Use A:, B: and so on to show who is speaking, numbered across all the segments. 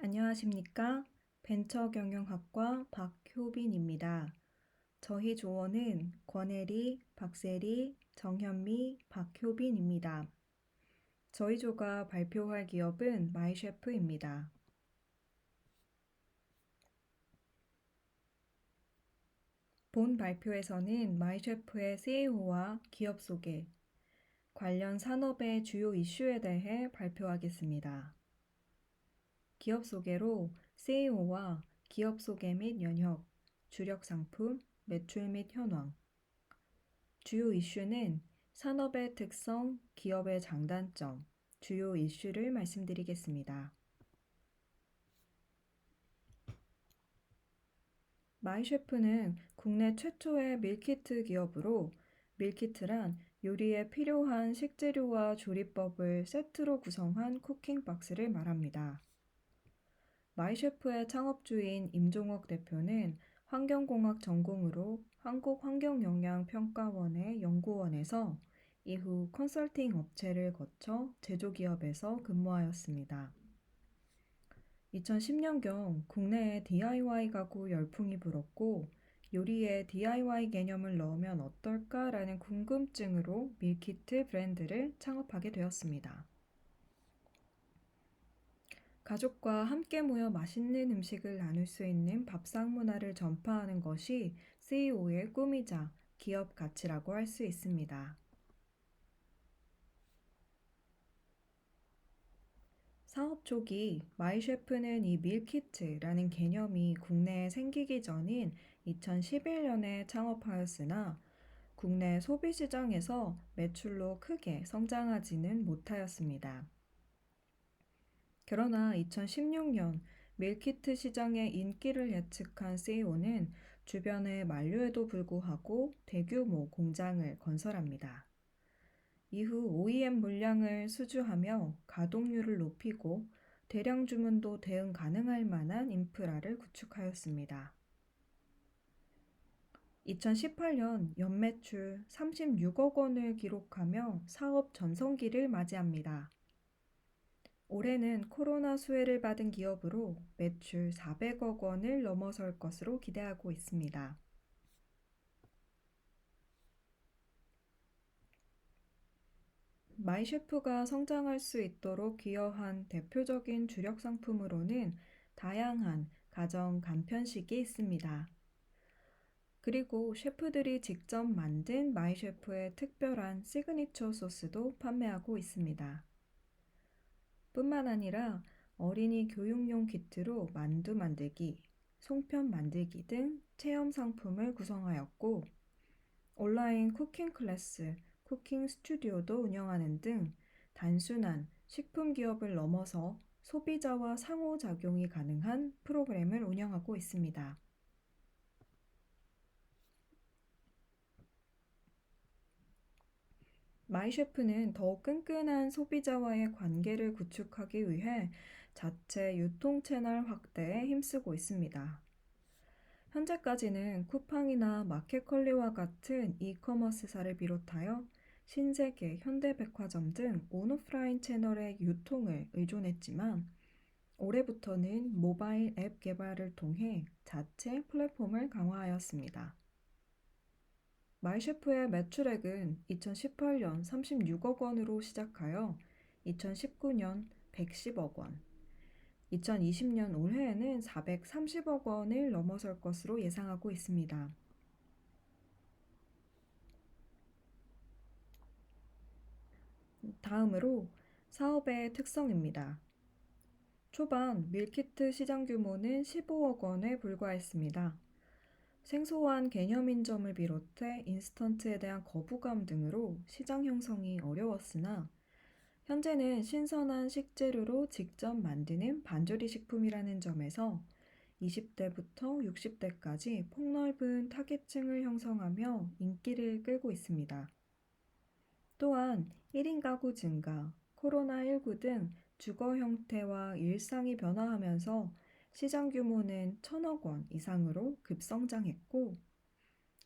A: 안녕하십니까? 벤처경영학과 박효빈입니다. 저희 조원은 권혜리, 박세리, 정현미, 박효빈입니다. 저희 조가 발표할 기업은 마이셰프입니다. 본 발표에서는 마이셰프의 CEO와 기업 소개, 관련 산업의 주요 이슈에 대해 발표하겠습니다. 기업 소개로 CEO와 기업 소개 및 연혁, 주력 상품, 매출 및 현황. 주요 이슈는 산업의 특성, 기업의 장단점, 주요 이슈를 말씀드리겠습니다. 마이셰프는 국내 최초의 밀키트 기업으로 밀키트란 요리에 필요한 식재료와 조리법을 세트로 구성한 쿠킹박스를 말합니다. 마이셰프의 창업주인 임종옥 대표는 환경공학 전공으로 한국환경영향평가원의 연구원에서 이후 컨설팅 업체를 거쳐 제조기업에서 근무하였습니다. 2010년경 국내에 DIY 가구 열풍이 불었고 요리에 DIY 개념을 넣으면 어떨까라는 궁금증으로 밀키트 브랜드를 창업하게 되었습니다. 가족과 함께 모여 맛있는 음식을 나눌 수 있는 밥상 문화를 전파하는 것이 CEO의 꿈이자 기업 가치라고 할 수 있습니다. 사업 초기 마이셰프는 이 밀키트라는 개념이 국내에 생기기 전인 2011년에 창업하였으나 국내 소비 시장에서 매출로 크게 성장하지는 못하였습니다. 그러나 2016년 밀키트 시장의 인기를 예측한 CEO는 주변의 만류에도 불구하고 대규모 공장을 건설합니다. 이후 OEM 물량을 수주하며 가동률을 높이고 대량 주문도 대응 가능할 만한 인프라를 구축하였습니다. 2018년 연매출 36억 원을 기록하며 사업 전성기를 맞이합니다. 올해는 코로나 수혜를 받은 기업으로 매출 400억 원을 넘어설 것으로 기대하고 있습니다. 마이셰프가 성장할 수 있도록 기여한 대표적인 주력 상품으로는 다양한 가정 간편식이 있습니다. 그리고 셰프들이 직접 만든 마이셰프의 특별한 시그니처 소스도 판매하고 있습니다. 뿐만 아니라 어린이 교육용 키트로 만두 만들기, 송편 만들기 등 체험 상품을 구성하였고 온라인 쿠킹 클래스, 쿠킹 스튜디오도 운영하는 등 단순한 식품 기업을 넘어서 소비자와 상호작용이 가능한 프로그램을 운영하고 있습니다. 마이셰프는 더욱 끈끈한 소비자와의 관계를 구축하기 위해 자체 유통 채널 확대에 힘쓰고 있습니다. 현재까지는 쿠팡이나 마켓컬리와 같은 이커머스사를 비롯하여 신세계, 현대백화점 등 온오프라인 채널의 유통을 의존했지만 올해부터는 모바일 앱 개발을 통해 자체 플랫폼을 강화하였습니다. 마이셰프의 매출액은 2018년 36억 원으로 시작하여 2019년 110억 원, 2020년 올해에는 430억 원을 넘어설 것으로 예상하고 있습니다. 다음으로 사업의 특성입니다. 초반 밀키트 시장 규모는 15억 원에 불과했습니다. 생소한 개념인 점을 비롯해 인스턴트에 대한 거부감 등으로 시장 형성이 어려웠으나 현재는 신선한 식재료로 직접 만드는 반조리 식품이라는 점에서 20대부터 60대까지 폭넓은 타겟층을 형성하며 인기를 끌고 있습니다. 또한 1인 가구 증가, 코로나19 등 주거 형태와 일상이 변화하면서 시장 규모는 1,000억 원 이상으로 급성장했고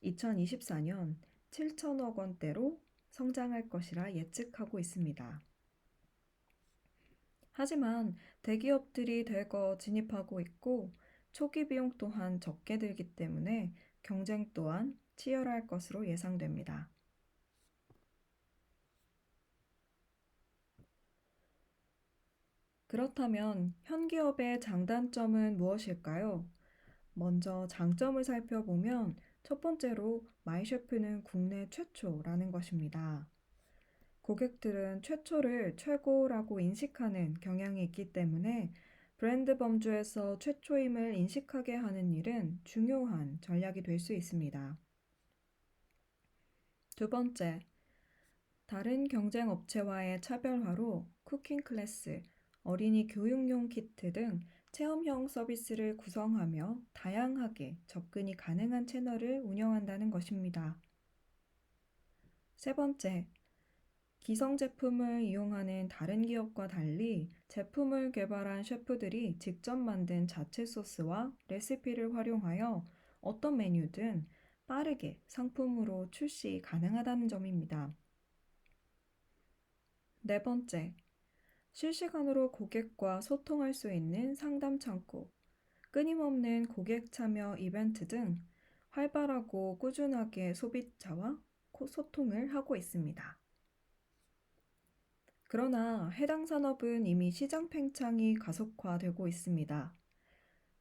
A: 2024년 7천억 원대로 성장할 것이라 예측하고 있습니다. 하지만 대기업들이 대거 진입하고 있고 초기 비용 또한 적게 들기 때문에 경쟁 또한 치열할 것으로 예상됩니다. 그렇다면 현 기업의 장단점은 무엇일까요? 먼저 장점을 살펴보면 첫 번째로 마이셰프는 국내 최초라는 것입니다. 고객들은 최초를 최고라고 인식하는 경향이 있기 때문에 브랜드 범주에서 최초임을 인식하게 하는 일은 중요한 전략이 될 수 있습니다. 두 번째, 다른 경쟁 업체와의 차별화로 쿠킹 클래스, 어린이 교육용 키트 등 체험형 서비스를 구성하며 다양하게 접근이 가능한 채널을 운영한다는 것입니다. 세 번째, 기성 제품을 이용하는 다른 기업과 달리 제품을 개발한 셰프들이 직접 만든 자체 소스와 레시피를 활용하여 어떤 메뉴든 빠르게 상품으로 출시 가능하다는 점입니다. 네 번째, 실시간으로 고객과 소통할 수 있는 상담 창구, 끊임없는 고객 참여 이벤트 등 활발하고 꾸준하게 소비자와 소통을 하고 있습니다. 그러나 해당 산업은 이미 시장 팽창이 가속화되고 있습니다.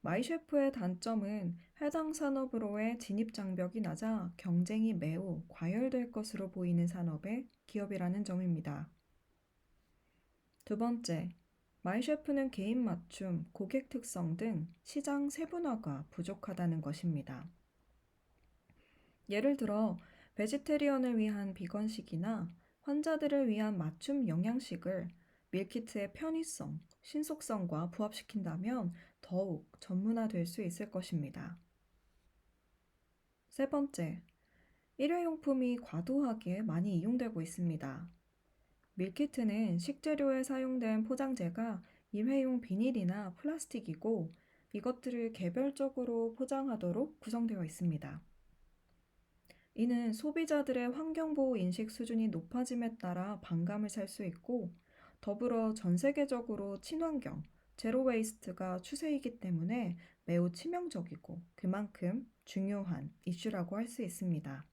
A: 마이셰프의 단점은 해당 산업으로의 진입 장벽이 낮아 경쟁이 매우 과열될 것으로 보이는 산업의 기업이라는 점입니다. 두 번째, 마이셰프는 개인 맞춤, 고객 특성 등 시장 세분화가 부족하다는 것입니다. 예를 들어 베지테리언을 위한 비건식이나 환자들을 위한 맞춤 영양식을 밀키트의 편의성, 신속성과 부합시킨다면 더욱 전문화될 수 있을 것입니다. 세 번째, 일회용품이 과도하게 많이 이용되고 있습니다. 밀키트는 식재료에 사용된 포장재가 일회용 비닐이나 플라스틱이고 이것들을 개별적으로 포장하도록 구성되어 있습니다. 이는 소비자들의 환경보호 인식 수준이 높아짐에 따라 반감을 살 수 있고 더불어 전 세계적으로 친환경, 제로 웨이스트가 추세이기 때문에 매우 치명적이고 그만큼 중요한 이슈라고 할 수 있습니다.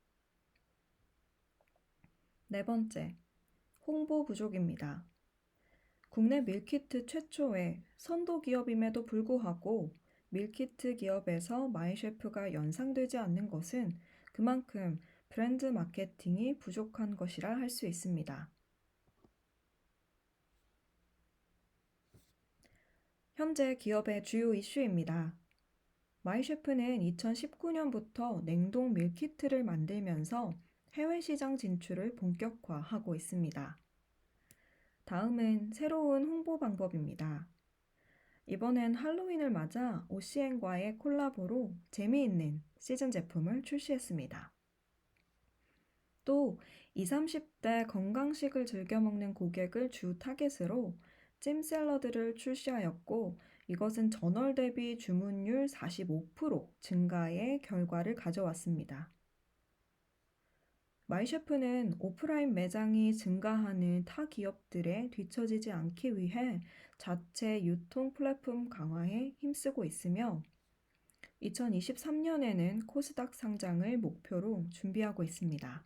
A: 네 번째, 홍보 부족입니다. 국내 밀키트 최초의 선도 기업임에도 불구하고 밀키트 기업에서 마이셰프가 연상되지 않는 것은 그만큼 브랜드 마케팅이 부족한 것이라 할 수 있습니다. 현재 기업의 주요 이슈입니다. 마이셰프는 2019년부터 냉동 밀키트를 만들면서 해외 시장 진출을 본격화하고 있습니다. 다음은 새로운 홍보 방법입니다. 이번엔 할로윈을 맞아 OCN과의 콜라보로 재미있는 시즌 제품을 출시했습니다. 또 20, 30대 건강식을 즐겨 먹는 고객을 주 타겟으로 찜 샐러드를 출시하였고 이것은 전월 대비 주문율 45% 증가의 결과를 가져왔습니다. 마이셰프는 오프라인 매장이 증가하는 타 기업들에 뒤처지지 않기 위해 자체 유통 플랫폼 강화에 힘쓰고 있으며 2023년에는 코스닥 상장을 목표로 준비하고 있습니다.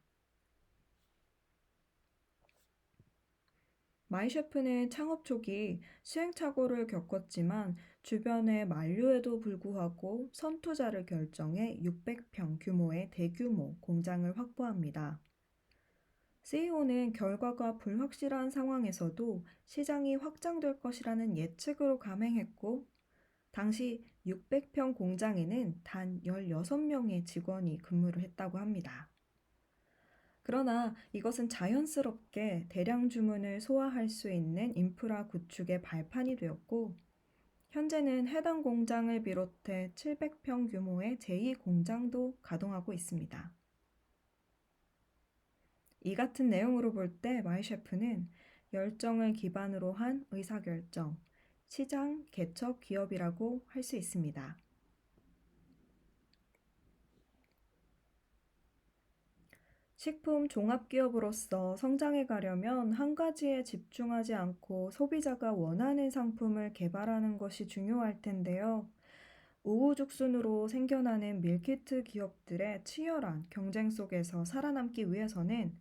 A: 마이셰프는 창업 초기 시행착오를 겪었지만 주변의 만류에도 불구하고 선투자를 결정해 600평 규모의 대규모 공장을 확보합니다. CEO는 결과가 불확실한 상황에서도 시장이 확장될 것이라는 예측으로 감행했고 당시 600평 공장에는 단 16명의 직원이 근무를 했다고 합니다. 그러나 이것은 자연스럽게 대량 주문을 소화할 수 있는 인프라 구축의 발판이 되었고 현재는 해당 공장을 비롯해 700평 규모의 제2공장도 가동하고 있습니다. 이 같은 내용으로 볼 때 마이셰프는 열정을 기반으로 한 의사결정, 시장 개척 기업이라고 할 수 있습니다. 식품 종합기업으로서 성장해 가려면 한 가지에 집중하지 않고 소비자가 원하는 상품을 개발하는 것이 중요할 텐데요. 우후죽순으로 생겨나는 밀키트 기업들의 치열한 경쟁 속에서 살아남기 위해서는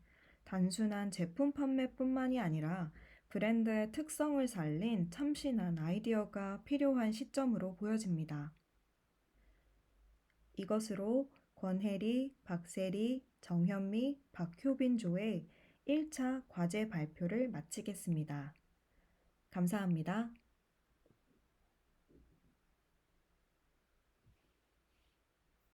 A: 단순한 제품 판매뿐만이 아니라 브랜드의 특성을 살린 참신한 아이디어가 필요한 시점으로 보여집니다. 이것으로 권혜리, 박세리, 정현미, 박효빈 조의 1차 과제 발표를 마치겠습니다. 감사합니다.